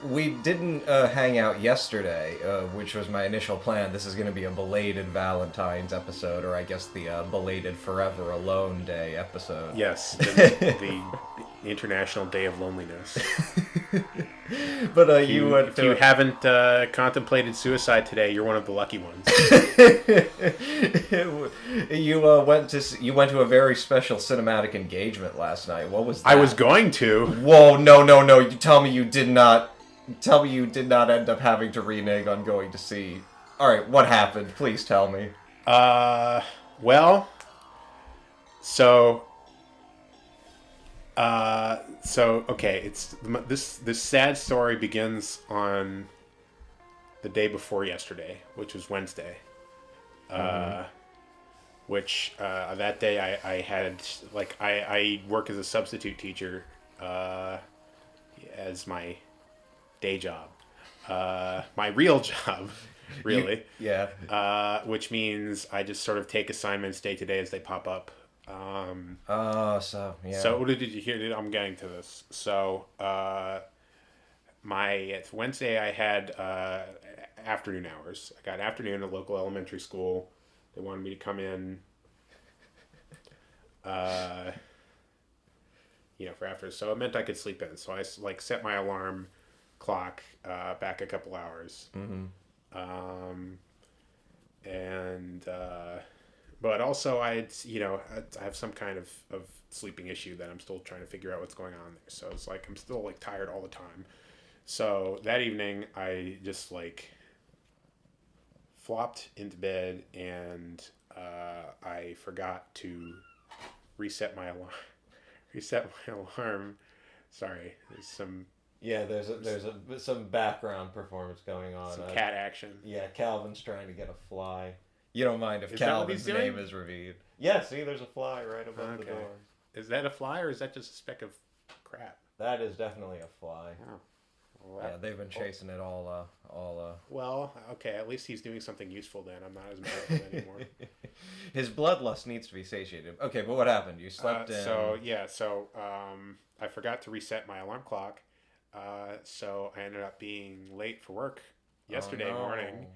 We didn't hang out yesterday, which was my initial plan. This is going to be a belated Valentine's episode, or I guess the belated Forever Alone Day episode. Yes, the International Day of Loneliness. But if you haven't contemplated suicide today, you're one of the lucky ones. You went to a very special cinematic engagement last night. What was that? I was going to. Whoa, no. You tell me you did not. Tell me you did not end up having to renege on going to see. All right, what happened? Please tell me. Well, okay, it's this sad story begins on the day before yesterday, which was Wednesday. Which that day I had I work as a substitute teacher as my day job, my real job, really. Which means I just sort of take assignments day to day as they pop up. So did you hear? I'm getting to this. So Wednesday I had afternoon hours. I got afternoon at a local elementary school. They wanted me to come in, for after. So it meant I could sleep in. So I set my alarm clock back a couple hours. Mm-hmm. But also I have some kind of sleeping issue that I'm still trying to figure out what's going on there. So it's I'm still tired all the time. So that evening I just flopped into bed and I forgot to reset my alarm. Sorry, there's some. Yeah, there's some background performance going on. Some cat action. Yeah, Calvin's trying to get a fly. You don't mind if Is Calvin's name is revealed? Yeah, see, there's a fly right above the door. Is that a fly or is that just a speck of crap? That is definitely a fly. Oh. Well, yeah, they've been chasing it all. Well, okay, at least he's doing something useful then. I'm not as mad at him anymore. His bloodlust needs to be satiated. Okay, but what happened? You slept in. So I forgot to reset my alarm clock. So I ended up being late for work yesterday morning,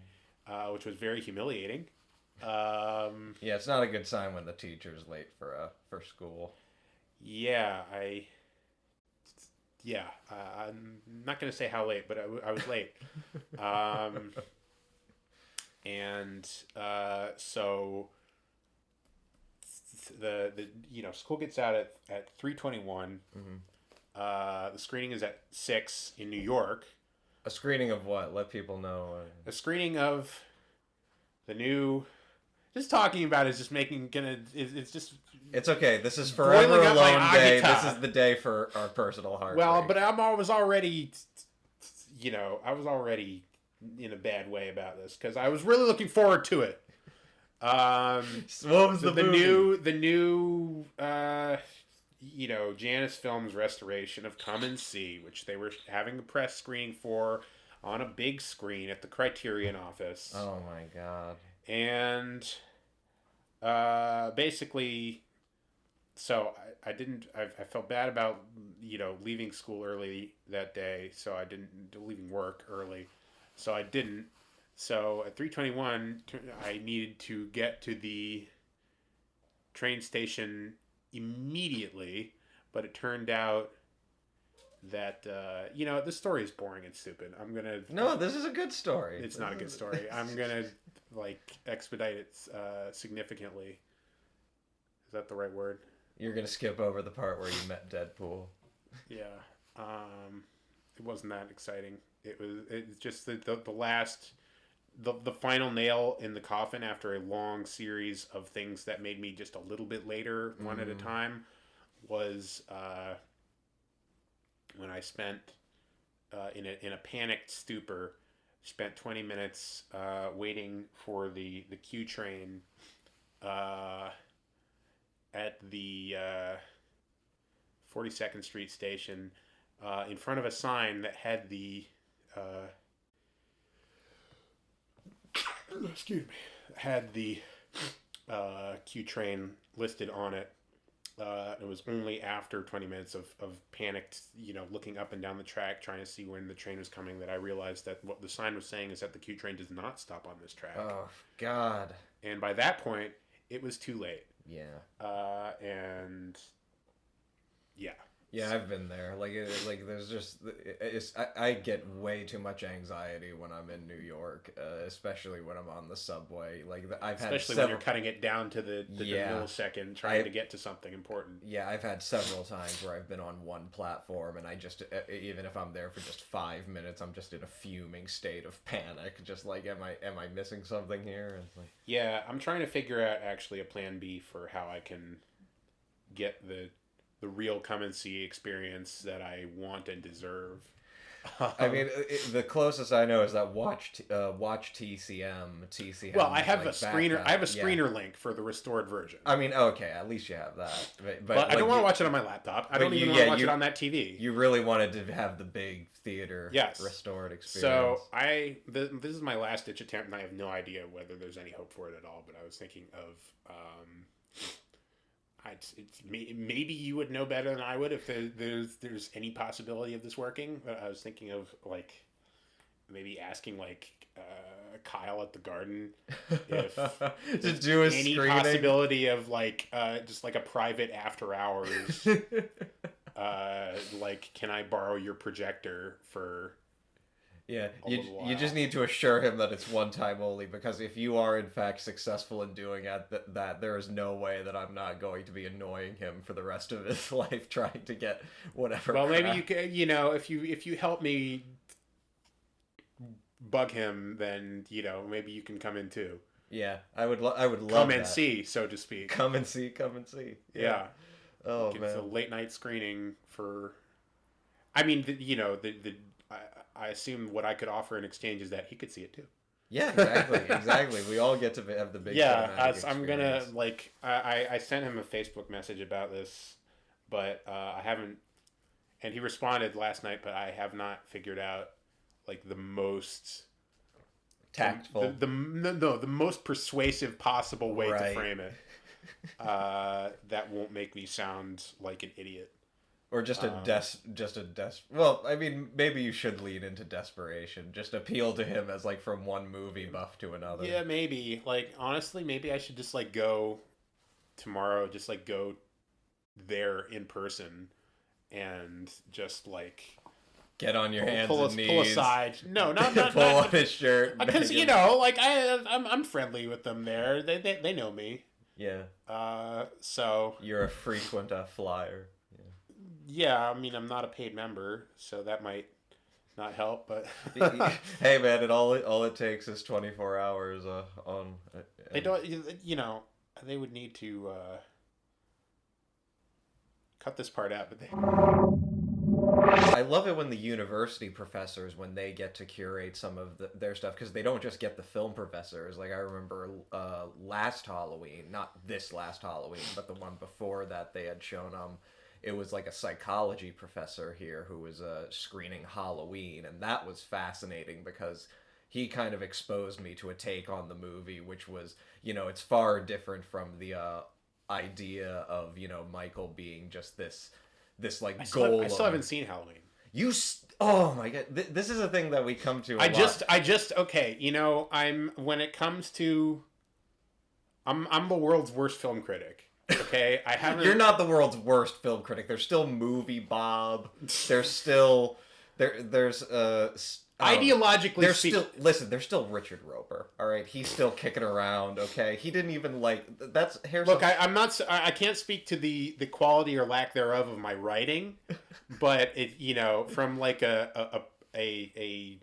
which was very humiliating. Yeah, it's not a good sign when the teacher's late for school. I'm not going to say how late, but I was late. So the school gets out at 3:21. Mm-hmm. The screening is at 6 in New York. A screening of what? Let people know. A screening of the new. Just talking about it is just it's just. It's okay. This is Forever Alone Day. This is the day for our personal heartbreak. Well, but I was already in a bad way about this because I was really looking forward to it. What was the movie? The new Janus Films restoration of Come and See, which they were having a press screening for on a big screen at the Criterion office. Oh my god. And basically, so I felt bad about leaving school early that day, so I didn't leaving work early, so I didn't. So at 3:21, I needed to get to the train station immediately, but it turned out that this story is boring and stupid. No, this is a good story. It's not a good story. I'm gonna expedite it significantly. Is that the right word? You're gonna skip over the part where you met Deadpool. Yeah. It wasn't that exciting. It's just the last. The final nail in the coffin after a long series of things that made me just a little bit later, one at a time, was when I spent in a panicked stupor, spent 20 minutes waiting for the Q train at the 42nd Street station in front of a sign that had the Q train listed on it, It was only after 20 minutes of panicked, looking up and down the track, trying to see when the train was coming, that I realized that what the sign was saying is that the Q train does not stop on this track. Oh, God. And by that point, it was too late. Yeah. And yeah. Yeah, I've been there. There's just, I get way too much anxiety when I'm in New York, especially when I'm on the subway. Especially when you're cutting it down to the millisecond, trying to get to something important. Yeah, I've had several times where I've been on one platform, and I just, even if I'm there for just 5 minutes, I'm just in a fuming state of panic. Just like, am I missing something here? And yeah, I'm trying to figure out actually a plan B for how I can get the real come and see experience that I want and deserve. I mean, the closest I know is that watch TCM. Well, I have a screener. I have a screener link for the restored version. I mean, okay, at least you have that. But I don't want to watch it on my laptop. I don't even want to watch it on that TV. You really wanted to have the big theater restored experience. So this is my last ditch attempt, and I have no idea whether there's any hope for it at all. But I was thinking of. Maybe you would know better than I would if there's any possibility of this working. But I was thinking of maybe asking Kyle at the Garden if to do a any screening. Possibility of just a private after hours. Can I borrow your projector for? Yeah, you just need to assure him that it's one time only, because if you are in fact successful in doing that, there is no way that I'm not going to be annoying him for the rest of his life trying to get whatever. Well, maybe you can, if you help me bug him, then maybe you can come in too. Yeah, I would love come and see, so to speak. Come and see. Yeah. Oh man. It's a late night screening for. I mean, I assume what I could offer in exchange is that he could see it too. Yeah, exactly. We all get to have the big. Yeah, I'm gonna I sent him a Facebook message about this, but I haven't. And he responded last night, but I have not figured out the most tactful, the most persuasive possible way to frame it. That won't make me sound like an idiot. Or well, I mean, maybe you should lean into desperation. Just appeal to him as from one movie buff to another. Yeah, maybe. Honestly, maybe I should just go tomorrow, just go there in person and just get on your hands and knees. Pull aside. No, not pull on his shirt. Because I'm friendly with them there. They know me. Yeah. So you're a frequent flyer. Yeah, I mean, I'm not a paid member, so that might not help. But hey, man, all it takes is 24 hours on. They don't, they would need to cut this part out, but they. I love it when the university professors, when they get to curate some of their stuff, because they don't just get the film professors. I remember last Halloween, not this last Halloween, but the one before that, they had shown it was a psychology professor here who was screening Halloween, and that was fascinating because he kind of exposed me to a take on the movie, which was, it's far different from the idea of, Michael being just this golem. I still haven't seen Halloween. Oh my god, this is a thing that we come to. Okay, when it comes to, I'm the world's worst film critic. Okay, I haven't. You're not the world's worst film critic. There's still Movie Bob. There's still there's ideologically there's still there's still Richard Roper. All right, he's still kicking around. Okay, he didn't even that's hair. Look, I'm not. I can't speak to the quality or lack thereof of my writing, but from a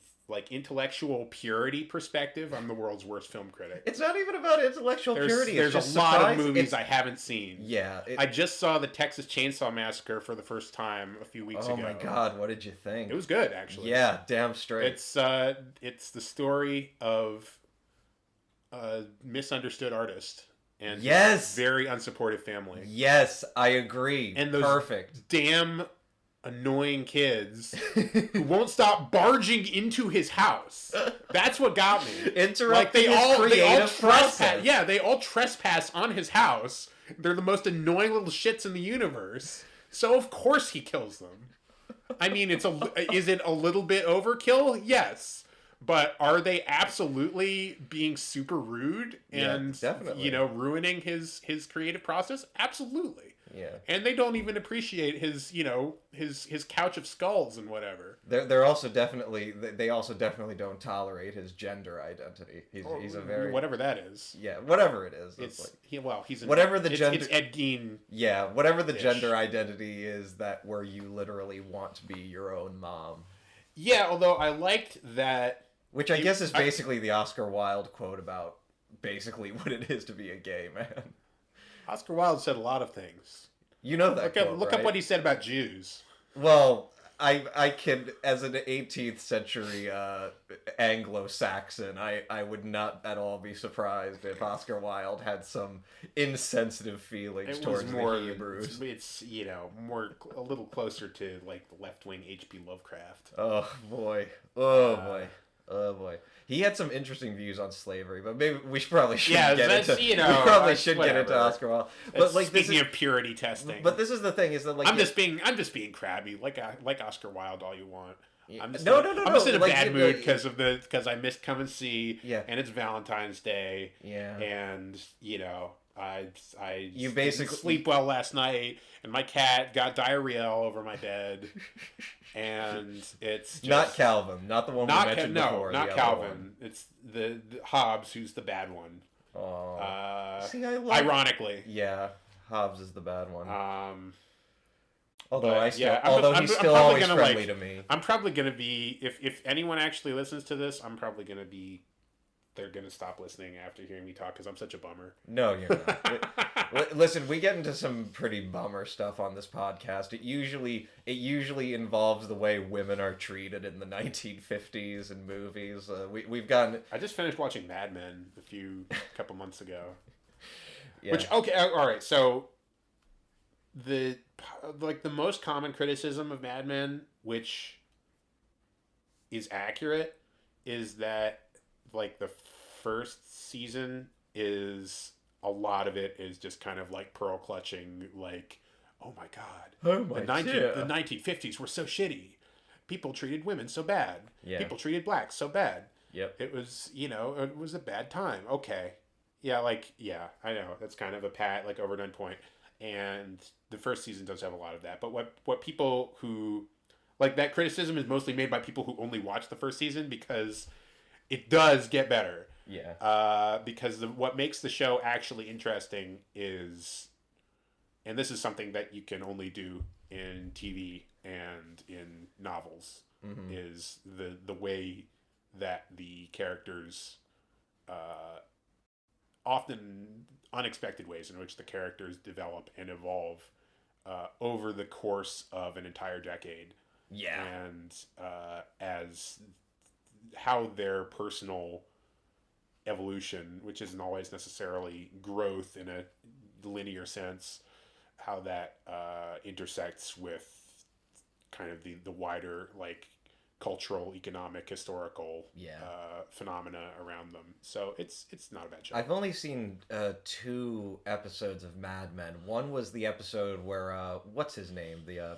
intellectual purity perspective, I'm the world's worst film critic. It's not even about intellectual purity. There's a lot of movies I haven't seen. Yeah. I just saw the Texas Chainsaw Massacre for the first time a few weeks ago. Oh my god, what did you think? It was good, actually. Yeah, damn straight. It's the story of a misunderstood artist and yes, very unsupportive family. Yes, I agree. And those perfect. Damn annoying kids who won't stop barging into his house. That's what got me. Interrupting his creative process. Yeah, they all trespass on his house. They're the most annoying little shits in the universe. So of course he kills them. I mean, is it a little bit overkill? Yes. But are they absolutely being super rude and definitely. Ruining his creative process? Absolutely. Yeah. And they don't even appreciate his couch of skulls and whatever. They also definitely don't tolerate his gender identity. He's a very whatever that is. Yeah, whatever it is. He's whatever the gender. It's Ed Gein. Yeah, whatever the gender identity is that where you literally want to be your own mom. Yeah, although I liked that. Which I guess is basically the Oscar Wilde quote about basically what it is to be a gay man. Oscar Wilde said a lot of things. You know that Look up what he said about Jews. Well, I can, as an 18th century Anglo-Saxon, I would not at all be surprised if Oscar Wilde had some insensitive feelings towards the Hebrews. It's a little closer to like the left-wing H.P. Lovecraft. Oh boy. Oh boy. He had some interesting views on slavery, but maybe we probably shouldn't get into. We probably should get into Oscar Wilde. But like, speaking of purity testing. But this is the thing: is that like I'm just being crabby, like Oscar Wilde all you want. I'm just no. I'm just in a bad mood because I missed Come and See. Yeah. And it's Valentine's Day. Yeah. And I you basically didn't sleep well last night, and my cat got diarrhea all over my bed. And it's just, not Calvin, not the one we mentioned before. No, not Calvin. It's the Hobbs who's the bad one. Oh, see, ironically, yeah, Hobbs is the bad one. Although he's still always friendly to me. I'm probably gonna be if anyone actually listens to this, I'm probably gonna be. They're gonna stop listening after hearing me talk because I'm such a bummer. No, you're not. Listen, we get into some pretty bummer stuff on this podcast. It usually involves the way women are treated in the 1950s in movies. We've gotten. I just finished watching Mad Men a couple months ago. Yeah. Which all right. So the most common criticism of Mad Men, which is accurate, is that like the first season is a lot of it is just kind of like pearl clutching, like, oh my god, the 1950s were so shitty. People treated women so bad. Yeah. People treated blacks so bad. Yep. It was, it was a bad time. Okay. Yeah, I know. That's kind of a overdone point. And the first season does have a lot of that. But what people who, like, that criticism is mostly made by people who only watch the first season because it does get better. Yeah. Because what makes the show actually interesting is, and this is something that you can only do in TV and in novels, is the way that the characters, often unexpected ways in which the characters develop and evolve over the course of an entire decade. Yeah. And as how their personal evolution, which isn't always necessarily growth in a linear sense, how that intersects with kind of the wider, like, cultural, economic, historical phenomena around them. So it's not a bad show. I've only seen 2 episodes of Mad Men. One was the episode where what's his name? The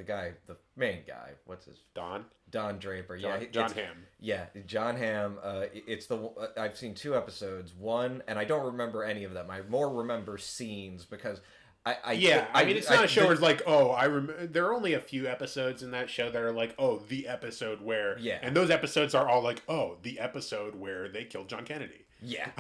guy, the main guy. What's his? Don Draper. John Hamm. Yeah, John Hamm. It's I've seen 2 episodes. One, and I don't remember any of them. I more remember scenes because. It's not a show where it's like, there are only a few episodes in that show that are like, the episode where, and those episodes are all like, the episode where they killed John Kennedy. Yeah,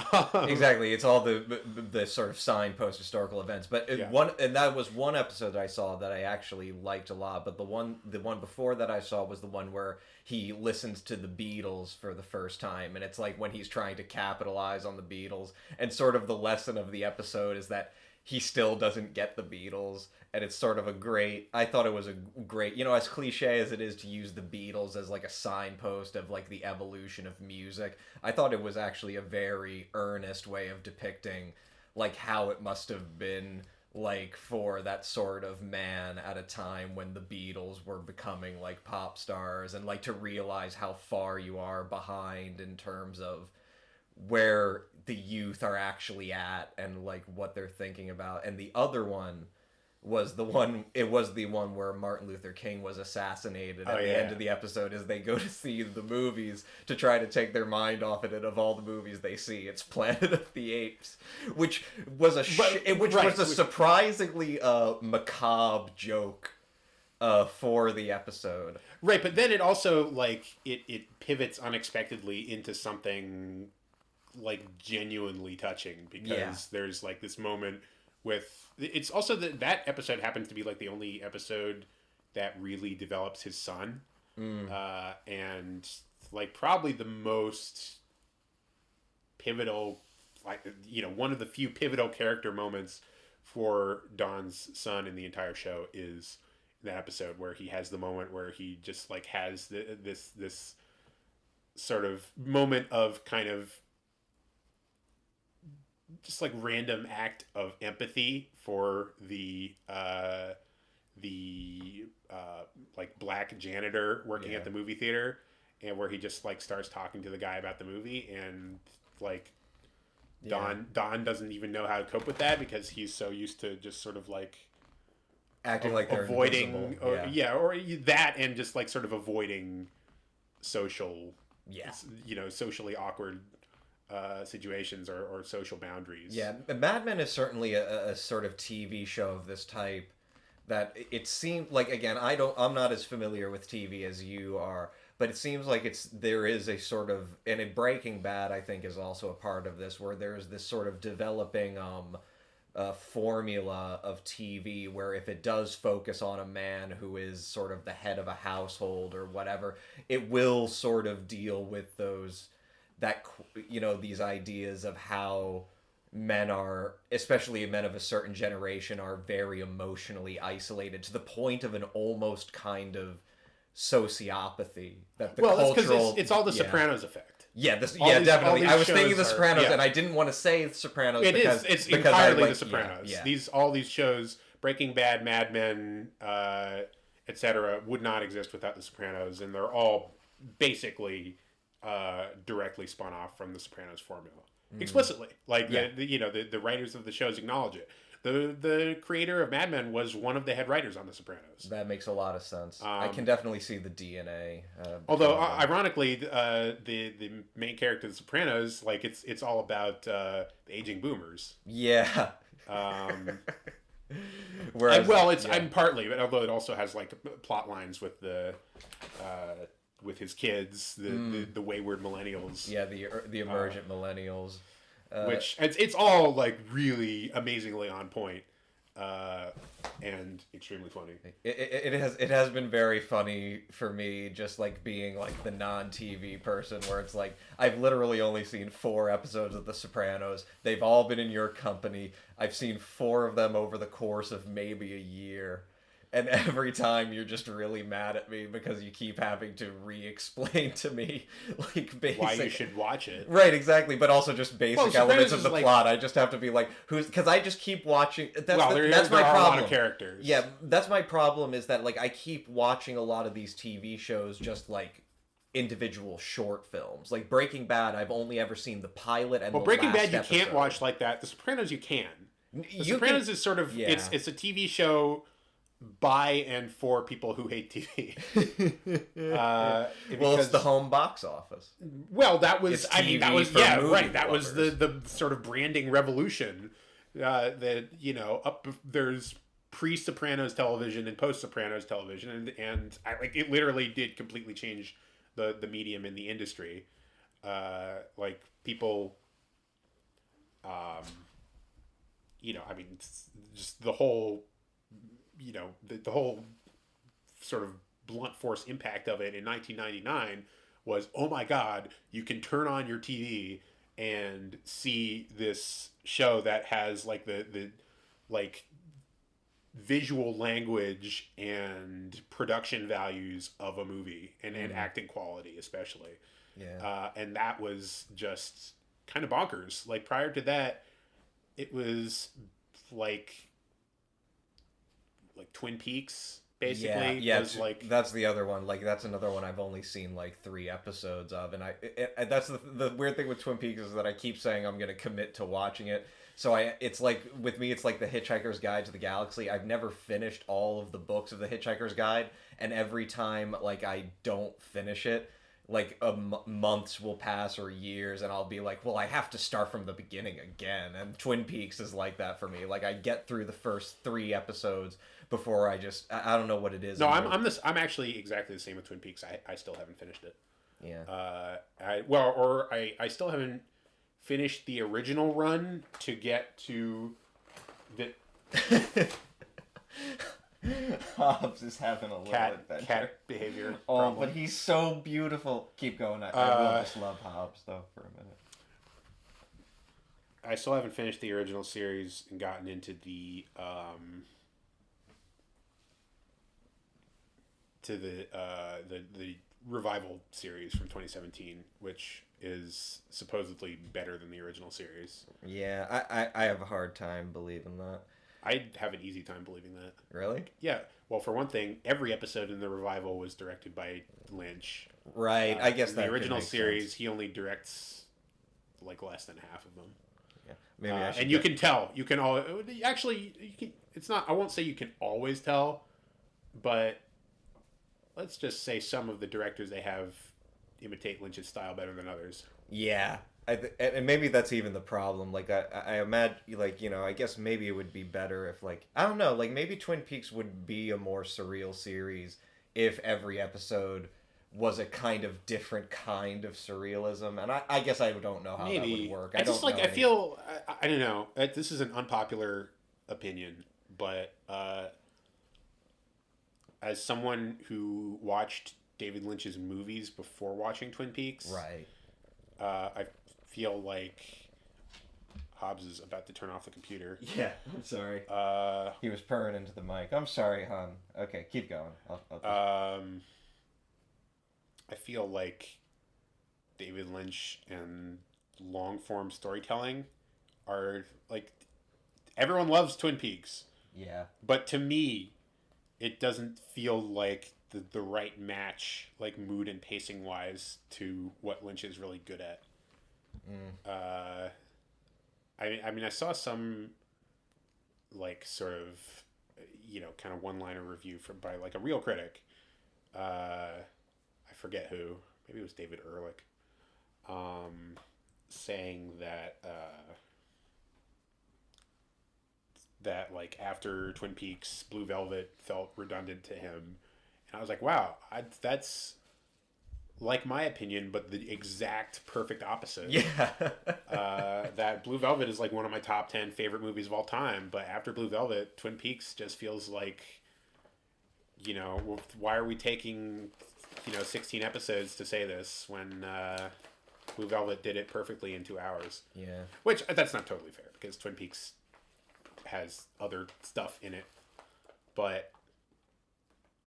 exactly. It's all the sort of signpost historical events. But and that was one episode that I saw that I actually liked a lot. But the one before that I saw was the one where he listens to the Beatles for the first time, and it's like when he's trying to capitalize on the Beatles, and sort of the lesson of the episode is that he still doesn't get the Beatles, and it's sort of I thought it was a great, as cliche as it is to use the Beatles as like a signpost of like the evolution of music, I thought it was actually a very earnest way of depicting like how it must have been like for that sort of man at a time when the Beatles were becoming like pop stars, and like to realize how far you are behind in terms of where the youth are actually at and like what they're thinking about. And the other one was the one where Martin Luther King was assassinated at the end of the episode, as they go to see the movies to try to take their mind off it, and of all the movies they see, it's Planet of the Apes, which was a surprisingly macabre joke for the episode. Right, but then it also like it pivots unexpectedly into something like genuinely touching, because there's like this moment with, it's also that episode happens to be like the only episode that really develops his son, and like probably the most pivotal, like, you know, one of the few pivotal character moments for Don's son in the entire show is that episode where he has the moment where he just like has this sort of moment of kind of just like random act of empathy for the like black janitor working at the movie theater, and where he just like starts talking to the guy about the movie, and like Don doesn't even know how to cope with that, because he's so used to just sort of like acting like they're avoiding invisible. or that, and just like sort of avoiding social socially awkward situations or social boundaries. Yeah, Mad Men is certainly a sort of TV show of this type that it seemed like, again, I'm not as familiar with TV as you are, but it seems like there is a sort of, and in Breaking Bad I think is also a part of this, where there's this sort of developing formula of TV where if it does focus on a man who is sort of the head of a household or whatever, it will sort of deal with these ideas of how men are, especially men of a certain generation, are very emotionally isolated to the point of an almost kind of sociopathy that the cultural... it's all the Sopranos effect. Definitely. I was thinking The Sopranos, and I didn't want to say The Sopranos it's entirely The Sopranos. All these shows, Breaking Bad, Mad Men, etc., would not exist without The Sopranos, and they're all basically directly spun off from The Sopranos formula, explicitly. Like the writers of the shows acknowledge it. The creator of Mad Men was one of the head writers on The Sopranos. That makes a lot of sense. I can definitely see the DNA. Although, ironically, the main character of The Sopranos, like it's all about the aging boomers. Yeah. I'm partly, but although it also has like plot lines with with his kids, the wayward millennials. Yeah, the emergent millennials. Which it's all like really amazingly on point, and extremely funny. It has been very funny for me, just like being like the non-TV person, where it's like I've literally only seen 4 episodes of The Sopranos. They've all been in your company. I've seen 4 of them over the course of maybe a year. And every time you're just really mad at me because you keep having to re-explain to me, like, basic... why you should watch it. Right, exactly, but also just basic elements of the plot. I just have to be like, because I just keep watching... That's my problem. A lot of characters. Yeah, that's my problem, is that, like, I keep watching a lot of these TV shows just, like, individual short films. Like, Breaking Bad, I've only ever seen the pilot and the last Breaking Bad you episode. can't watch like that. The Sopranos you can. The Sopranos is sort of... It's a TV show... by and for people who hate TV. It's the home box office. Well, that was... that was lovers. the sort of branding revolution that, there's pre-Sopranos television and post-Sopranos television, and it literally did completely change the medium in the industry. People... just the whole... the whole sort of blunt force impact of it in 1999 was, oh my God, you can turn on your TV and see this show that has like the visual language and production values of a movie and acting quality especially. Yeah. And that was just kind of bonkers. Like prior to that, it was like Twin Peaks. Basically, yeah, was like that's the other one. Like that's another one I've only seen like 3 episodes of, and that's the weird thing with Twin Peaks is that I keep saying I'm gonna commit to watching it. So it's like with me, it's like the Hitchhiker's Guide to the Galaxy. I've never finished all of the books of the Hitchhiker's Guide, and every time like I don't finish it, like months will pass or years, and I'll be like, well, I have to start from the beginning again. And Twin Peaks is like that for me. Like I get through the first 3 episodes before I don't know what it is. No, I'm actually exactly the same with Twin Peaks. I still haven't finished it. Yeah. I still haven't finished the original run to get to the Hobbs is having a little adventure. Cat behavior. Oh, problem. but he's so beautiful. Keep going. I will just love Hobbs though for a minute. I still haven't finished the original series and gotten into the the revival series from 2017, which is supposedly better than the original series. Yeah, I have a hard time believing that. I have an easy time believing that. Really? Yeah. Well, for one thing, every episode in the revival was directed by Lynch. Right. I guess in that the original series, sense. he only directs like less than half of them. Yeah. Maybe I should. And you can tell. You can all actually. You can, it's not. I won't say you can always tell, but let's just say some of the directors they have imitate Lynch's style better than others. Yeah. And maybe that's even the problem. Like I imagine, like I guess maybe it would be better if like I don't know, like maybe Twin Peaks would be a more surreal series if every episode was a kind of different kind of surrealism. And I guess I don't know how that would work. I just I feel I don't know. This is an unpopular opinion, but as someone who watched David Lynch's movies before watching Twin Peaks, right? I feel like Hobbs is about to turn off the computer. Yeah, I'm sorry. He was purring into the mic. I'm sorry, hon. Okay, keep going. I feel like David Lynch and long form storytelling are like everyone loves Twin Peaks. Yeah. But to me, it doesn't feel like the right match, like mood and pacing wise, to what Lynch is really good at. I mean, I saw some like sort of kind of one-liner review by like a real critic. I forget who. Maybe it was David Ehrlich. Saying that that like after Twin Peaks, Blue Velvet felt redundant to him, and I was like, wow, that's like my opinion, but the exact perfect opposite. Yeah. That Blue Velvet is like one of my top 10 favorite movies of all time, but after Blue Velvet, Twin Peaks just feels like, why are we taking, 16 episodes to say this when Blue Velvet did it perfectly in 2 hours? Yeah. Which, that's not totally fair, because Twin Peaks has other stuff in it, but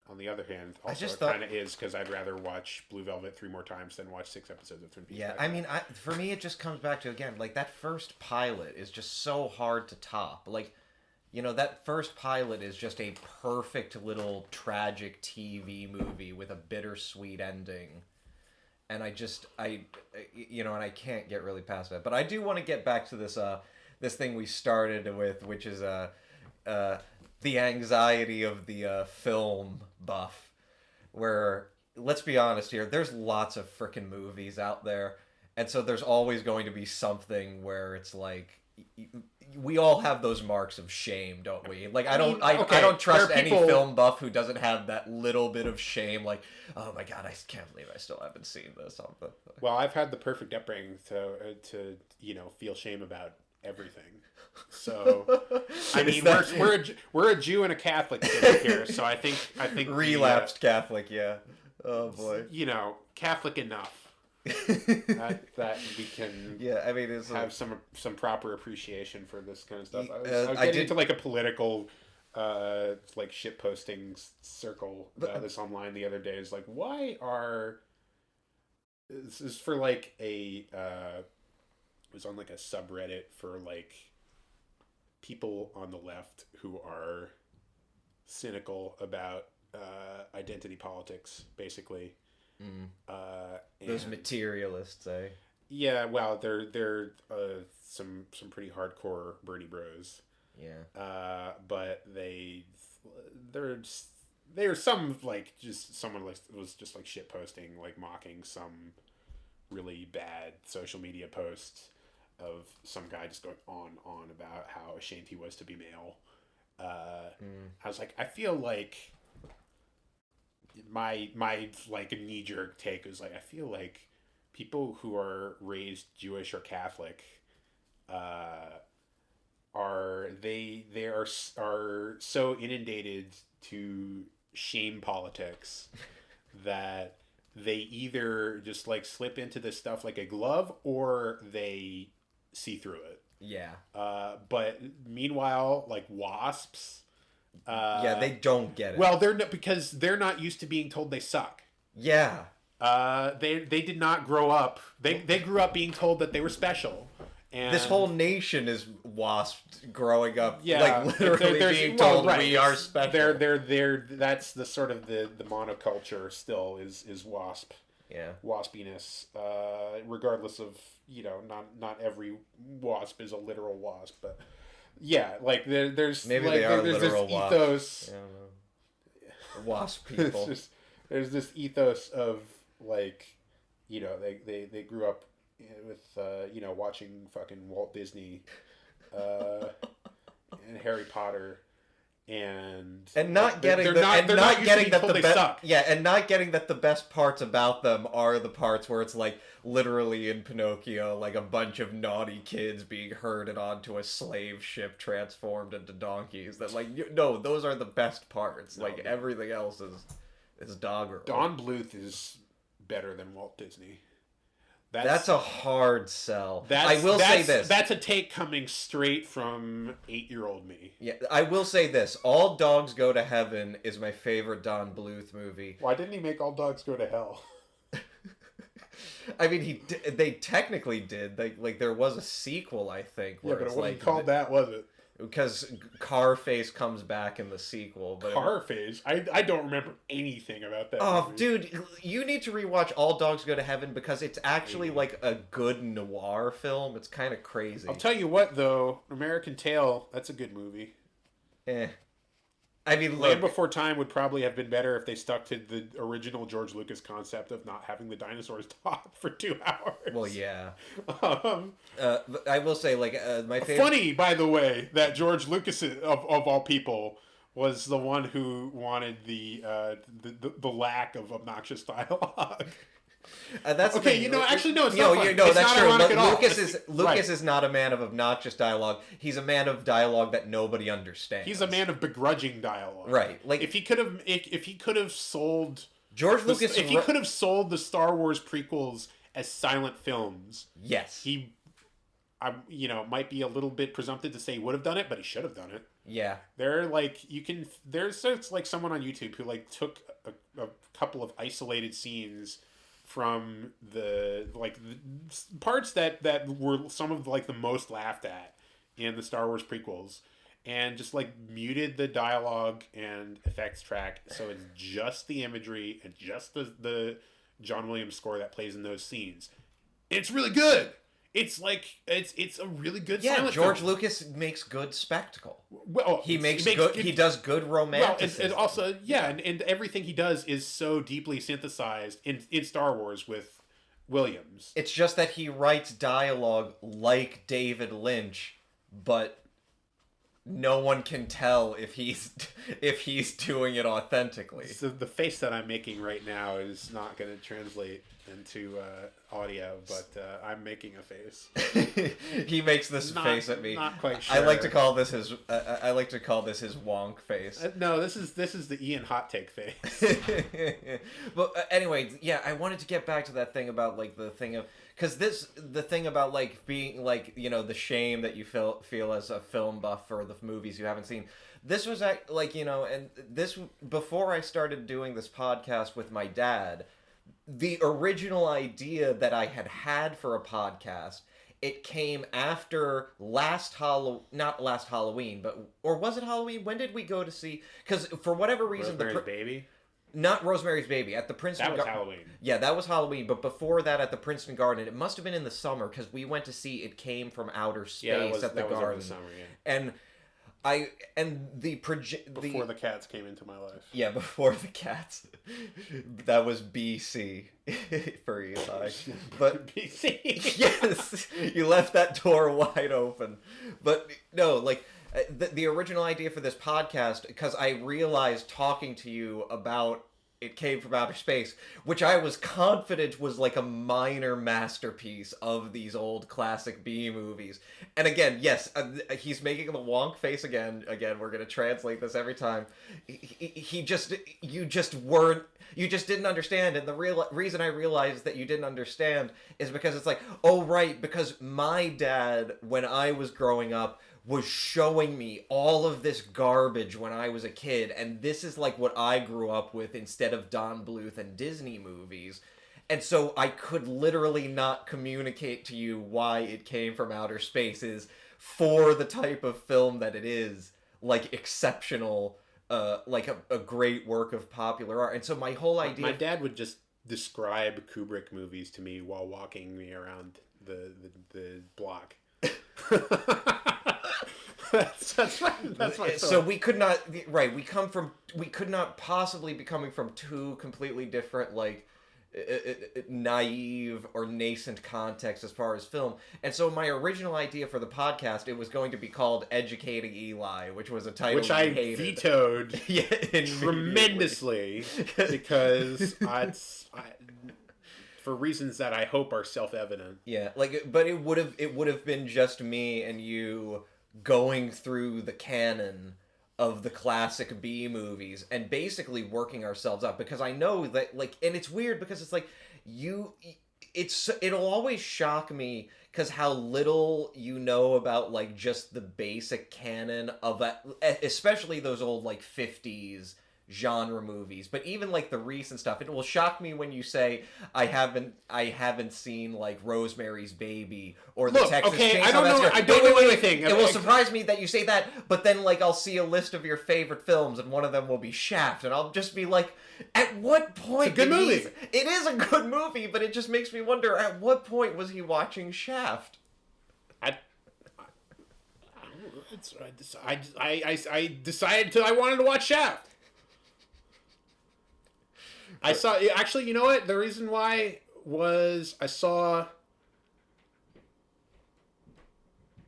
on the other hand, also it kind of is, because I'd rather watch Blue Velvet 3 more times than watch 6 episodes of Twin Peaks. Yeah, I mean, for me, it just comes back to, again, like, that first pilot is just so hard to top. Like, that first pilot is just a perfect little tragic TV movie with a bittersweet ending. And and I can't get really past that. But I do want to get back to this thing we started with, which is, the anxiety of the film buff, where, let's be honest here, there's lots of frickin' movies out there, and so there's always going to be something where it's like, we all have those marks of shame, don't we? Like, I don't trust any film buff who doesn't have that little bit of shame, like, oh my god, I can't believe I still haven't seen this. Well, I've had the perfect upbringing to feel shame about everything. So I mean, we're a Jew and a Catholic here, so I think relapsed Catholic, yeah. Oh boy. Catholic enough that we can I mean it's have some proper appreciation for this kind of stuff. I was getting into like a political like shit posting circle this online the other day. Is like, why are this is for like a it was on like a subreddit for like people on the left who are cynical about identity politics, basically. Those And materialists, eh? yeah, well, they're some pretty hardcore Bernie Bros. Yeah. But they're they are some like just someone like was just like shit posting, like mocking some really bad social media post of some guy just going on about how ashamed he was to be male. I was like, I feel like my like knee jerk take was like, I feel like people who are raised Jewish or Catholic are so inundated to shame politics that they either just like slip into this stuff like a glove or they see through it. Yeah. But meanwhile, like WASPs, Yeah, they don't get it. well, they're not, because they're not used to being told they suck. Yeah. They did not grow up. They grew up being told that they were special. And This whole nation is wasped growing up, yeah, like literally being told we are special. They're that's the sort of the monoculture still is wasp. Yeah. Waspiness, regardless of, you know, not every wasp is a literal wasp, but yeah, like there's Maybe like, they are there's literal this wasps. ethos. I don't know. Wasp people. There's this ethos of like, you know, they grew up with you know, watching fucking Walt Disney, and Harry Potter. And not getting they're the, not, and they're not not getting that told the they best, suck. yeah, and not getting that the best parts about them are the parts where it's like literally in Pinocchio, like a bunch of naughty kids being herded onto a slave ship transformed into donkeys. That like no, those are the best parts. No, like everything else is doggerel. Don Bluth is better than Walt Disney. That's a hard sell. That's, I will say this. That's a take coming straight from 8-year-old me. Yeah, I will say this. All Dogs Go to Heaven is my favorite Don Bluth movie. Why didn't he make All Dogs Go to Hell? I mean, they technically did. Like there was a sequel, I think. Yeah, Where but it it's wasn't like, called that, was it? Because Carface comes back in the sequel. But Carface? I don't remember anything about that oh, movie. dude, you need to rewatch All Dogs Go to Heaven because it's actually like a good noir film. It's kind of crazy. I'll tell you what, though. American Tail, that's a good movie. I mean, Land look, Before Time would probably have been better if they stuck to the original George Lucas concept of not having the dinosaurs talk for 2 hours. well, yeah. Um, I will say, like, my favorite... Funny, by the way, that George Lucas, of all people, was the one who wanted the lack of obnoxious dialogue. That's okay, the, you know, actually, no, it's no, not funny. no, It's that's not true. ironic at all. Lucas is not a man of obnoxious dialogue. He's a man of dialogue that nobody understands. He's a man of begrudging dialogue. Right. Like if he could have sold George Lucas, if he could have sold the Star Wars prequels as silent films, yes, he, you know, might be a little bit presumptive to say he would have done it, but he should have done it. Yeah. There's like someone on YouTube who like took a couple of isolated scenes from the parts that were some of like the most laughed at in the Star Wars prequels, and just like muted the dialogue and effects track so it's just the imagery and just the John Williams score that plays in those scenes. It's really good. It's like it's a really good silent George film. Lucas makes good spectacle. Well, he does good romanticism. Well, and also, and everything he does is so deeply synthesized in Star Wars with Williams. It's just that he writes dialogue like David Lynch, but no one can tell if he's doing it authentically. So the face that I'm making right now is not going to translate into audio, but I'm making a face. He makes this face at me. Not quite sure. I like to call this his wonk face. No, this is the Ian Hot Take face. But anyway, yeah, I wanted to get back to that thing about like the thing of because the thing about like being like, you know, the shame that you feel as a film buff for the movies you haven't seen. This was like, you know, and this before I started doing this podcast with my dad. The original idea that I had for a podcast it came after not last Halloween, but or was it Halloween? When did we go to see? Because for whatever reason, Rosemary's Baby. not Rosemary's Baby at the Princeton. That was Halloween. Yeah, that was Halloween. But before that, at the Princeton Garden, it must have been in the summer because we went to see It Came from Outer Space at the Garden. Over the summer, yeah. Before the cats came into my life. Yeah, before the cats. That was BC for Eli. But BC. Yes, you left that door wide open. But no, like the original idea for this podcast, because I realized talking to you about It Came from Outer Space, which I was confident was like a minor masterpiece of these old classic B movies. And again, yes, he's making the wonk face again. Again, we're gonna translate this every time. You just didn't understand. And the real reason I realized that you didn't understand is because it's like, oh right, because my dad, when I was growing up, was showing me all of this garbage when I was a kid, and this is like what I grew up with instead of Don Bluth and Disney movies. And so I could literally not communicate to you why It Came from Outer Space is, for the type of film that it is, like exceptional, like a great work of popular art. And so my whole idea... My dad would just describe Kubrick movies to me while walking me around the block. that's my so we could not we could not possibly be coming from two completely different like naive or nascent contexts as far as film. And so my original idea for the podcast, it was going to be called Educating Eli, which was a title which I vetoed tremendously because for reasons that I hope are self-evident. Yeah, like, but it would have been just me and you going through the canon of the classic B movies and basically working ourselves up, because I know that, like, and it's weird because it's like it'll always shock me because how little you know about like just the basic canon of that, especially those old like 50s genre movies. But even like the recent stuff, it will shock me when you say I haven't seen like Rosemary's Baby or the Texas Chainsaw I don't know. Massacre. I don't know anything. It will surprise me that you say that, but then like I'll see a list of your favorite films and one of them will be Shaft, and I'll just be like, at what point? It's a good movie. It is a good movie, but it just makes me wonder, at what point was he watching Shaft? I decided I wanted to watch Shaft. I saw, actually, you know what? The reason why was I saw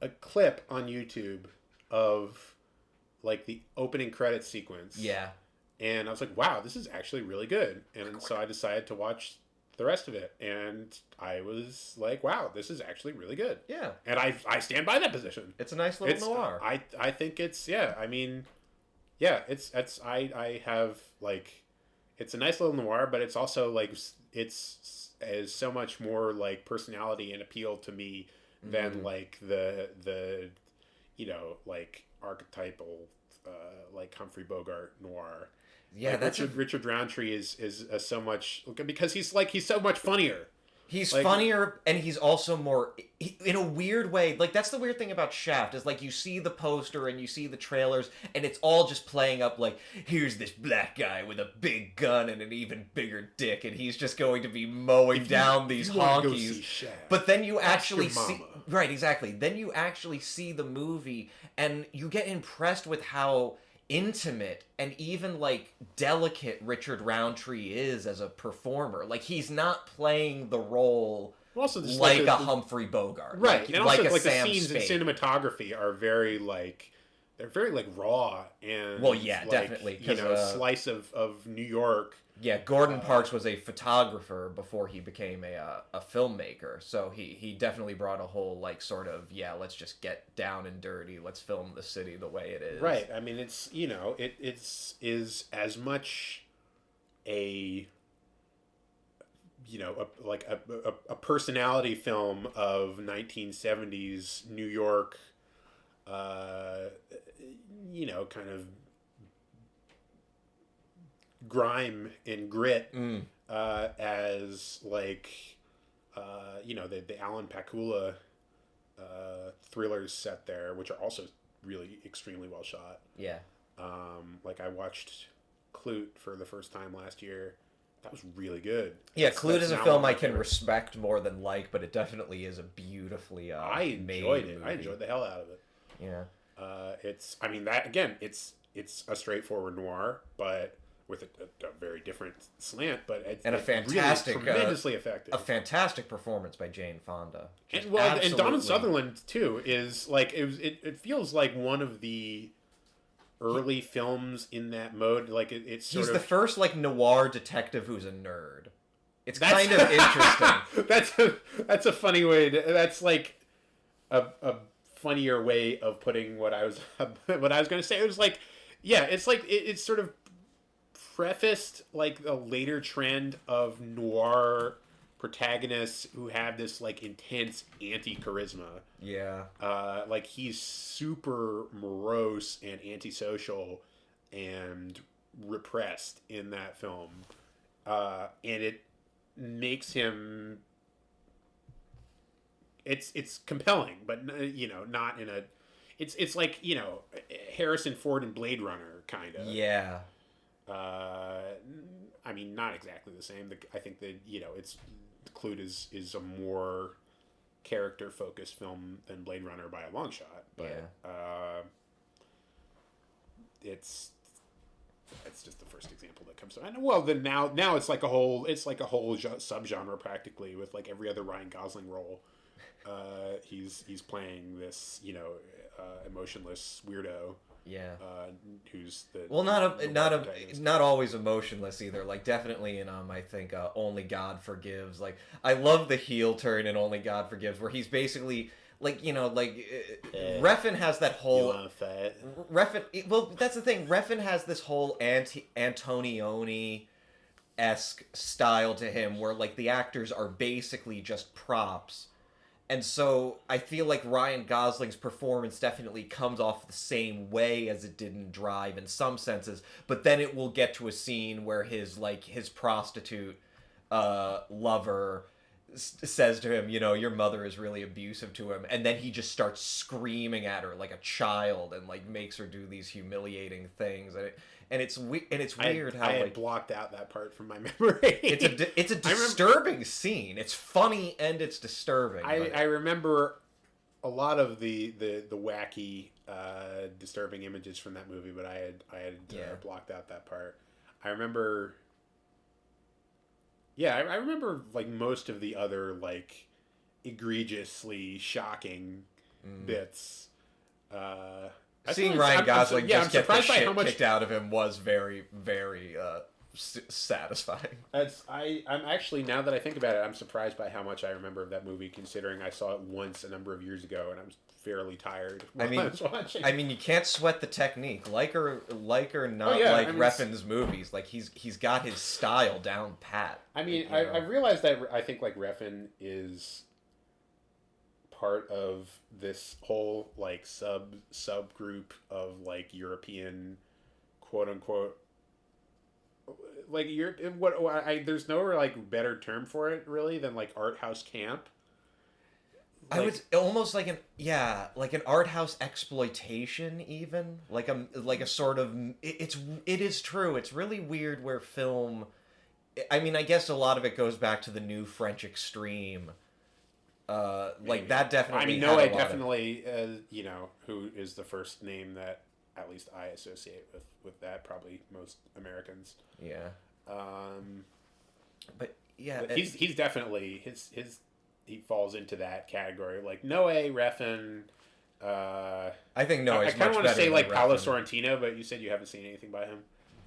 a clip on YouTube of like the opening credits sequence. Yeah. And I was like, wow, this is actually really good. And so I decided to watch the rest of it. And I was like, wow, this is actually really good. Yeah. And I stand by that position. It's a nice little noir. I think it's, yeah, I mean, yeah, I have like, it's a nice little noir, but it's also like it's so much more like personality and appeal to me than like the like archetypal like Humphrey Bogart noir. Yeah, like that's Richard Roundtree is so much, because he's so much funnier. He's like, funnier, and he's also more, in a weird way, like, that's the weird thing about Shaft, is, like, you see the poster and you see the trailers, and it's all just playing up, like, here's this black guy with a big gun and an even bigger dick, and he's just going to be mowing down these honkies. But then you actually see... Right, exactly. Then you actually see the movie, and you get impressed with how intimate and even like delicate Richard Roundtree is as a performer. Like, he's not playing the role also just like a Humphrey Bogart, right? And also, like a like Sam the scenes Spade. in cinematography are very like, they're very like raw and well, yeah, like, definitely, you know, slice of New York. Yeah, Gordon Parks was a photographer before he became a filmmaker, so he definitely brought a whole, like, sort of, yeah, let's just get down and dirty, let's film the city the way it is. Right, I mean, it's, you know, it's as much a, you know, a personality film of 1970s New York, you know, kind of grime and grit as like you know, the Alan Pakula thrillers set there, which are also really extremely well shot. Yeah. Like I watched Clute for the first time last year. That was really good. Yeah, Clute is a film I can favorite. respect more than like, but it definitely is a beautifully I enjoyed it. I enjoyed the hell out of it. Yeah. It's, I mean, that again, it's a straightforward noir, but with a very different slant, but it's and a fantastic, really tremendously effective. A fantastic performance by Jane Fonda. And Donald Sutherland too is like it feels like one of the early films in that mode. Like he's the first like noir detective who's a nerd. It's kind of interesting. That's a funny way. That's like a funnier way of putting what I was going to say. It was like, yeah, it's like it's sort of prefaced like a later trend of noir protagonists who have this like intense anti-charisma. Yeah. Like he's super morose and antisocial and repressed in that film. And it makes him it's compelling, but not in a it's like, Harrison Ford and Blade Runner kind of. Yeah. I mean, not exactly the same. I think that it's Clute is a more character focused film than Blade Runner by a long shot. But it's just the first example that comes to mind. Well, then now it's like a whole subgenre practically with like every other Ryan Gosling role. He's playing this emotionless weirdo. Yeah. Who's the not always emotionless either. Like definitely in I think Only God Forgives. Like I love the heel turn in Only God Forgives where he's basically Refn has that whole Refn. Well, that's the thing. Refn has this whole Antonioni-esque style to him where like the actors are basically just props. And so I feel like Ryan Gosling's performance definitely comes off the same way as it did in Drive in some senses, but then it will get to a scene where his prostitute lover says to him, your mother is really abusive to him, and then he just starts screaming at her like a child and like makes her do these humiliating things, and it's weird how I had blocked out that part from my memory. It's a disturbing scene. It's funny and it's disturbing. I remember a lot of the wacky disturbing images from that movie, but I had blocked out that part. I remember. Yeah, I remember like most of the other like egregiously shocking bits. Seeing Ryan Gosling just get the shit kicked out of him was very, very satisfying. I'm actually, now that I think about it, I'm surprised by how much I remember of that movie, considering I saw it once a number of years ago, and I was fairly tired while I was watching. I mean, you can't sweat the technique. Like or not Refn's movies. Like he's got his style down pat. I mean, I realized that I think like Refn is part of this whole like subgroup of like European quote unquote like there's no like better term for it really than like art house camp. I would almost like an art house exploitation, even like a sort of it is true. It's really weird where film. I mean, I guess a lot of it goes back to the new French extreme. Like that definitely. I mean, Noé definitely, who is the first name that at least I associate with that. Probably most Americans. Yeah. But yeah, but he's definitely he falls into that category. Like Noé, Refn. I think Noé's I kind of want to say like Refn. Paolo Sorrentino, but you said you haven't seen anything by him.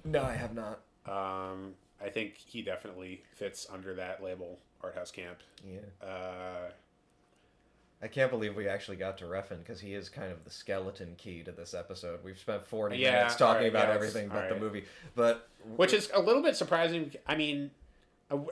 No, I have not. I think he definitely fits under that label, art house camp. Yeah. I can't believe we actually got to Refn because he is kind of the skeleton key to this episode. We've spent 40 minutes talking about everything but the movie, but which is a little bit surprising. I mean,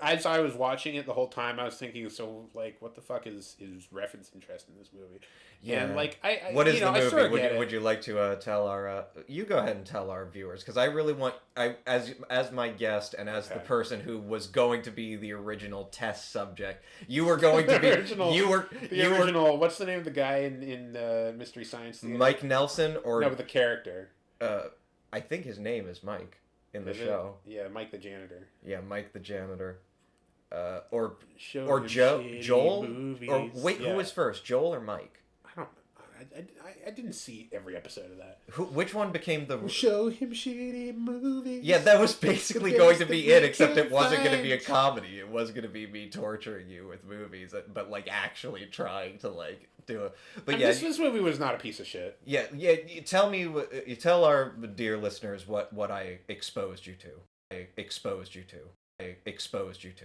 As I was watching it the whole time, I was thinking, so like, what the fuck is reference interest in this movie? Yeah. And like, What is the I movie? sort of Would get you, it. would you like to tell our? You go ahead and tell our viewers, because I really want as my guest and as the Okay. person who was going to be the original test subject. You were going to be The original. What's the name of the guy in Mystery Science Theater? Mike Nelson or No, but the character. I think his name is Mike in the Is it? show. Yeah, Mike the janitor. Yeah, Mike the janitor. Or Show or him shitty Joel movies. or wait, Yeah. who was first, Joel or Mike? I don't know. I didn't see every episode of that. Which one became the? Show him shitty movies. Yeah, that was basically The going best to be that it, we except can it wasn't going to be a find. comedy. It was going to be me torturing you with movies, but like actually trying to like do it. But yeah, this movie was not a piece of shit. yeah. You tell me, you tell our dear listeners what I exposed you to. I exposed you to.